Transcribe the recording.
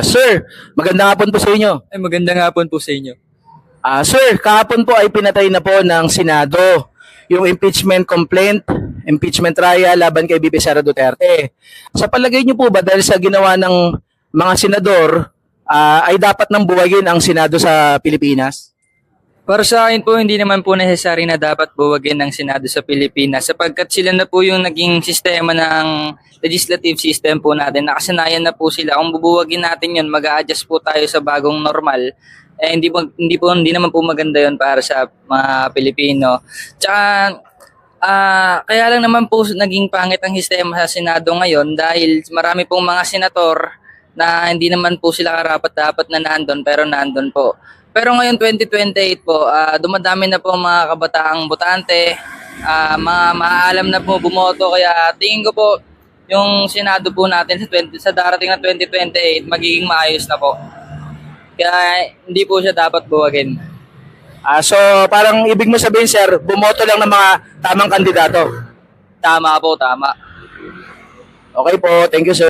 Sir, magandang hapon po sa inyo. Ay, magandang hapon po sa inyo. Sir, kahapon po ay pinatay na po ng Senado yung impeachment complaint, impeachment trial laban kay BP Sara Duterte. Sa palagay niyo po ba dahil sa ginawa ng mga senador, ay dapat nang buwagin ang Senado sa Pilipinas? Para sa akin po, hindi naman po necessary na dapat buwagin ng Senado sa Pilipinas sapagkat sila na po yung naging sistema ng legislative system po natin. Nakasanayan na po sila. Kung bubuwagin natin yun, mag-a-adjust po tayo sa bagong normal. Hindi naman po maganda yun para sa mga Pilipino. Tsaka, kaya lang naman po naging pangit ang sistema sa Senado ngayon dahil marami pong mga senator na hindi naman po sila karapat-dapat na nandun pero nandun po. Pero ngayon 2028 po, dumadami na po mga kabataang botante, mga maaalam na po bumoto kaya tingin ko po yung Senado po natin sa darating na 2028 magiging maayos na po. Kaya hindi po siya dapat buwagin. So parang ibig mo sabihin sir, bumoto lang ng mga tamang kandidato. Tama po, tama. Okay po, thank you sir.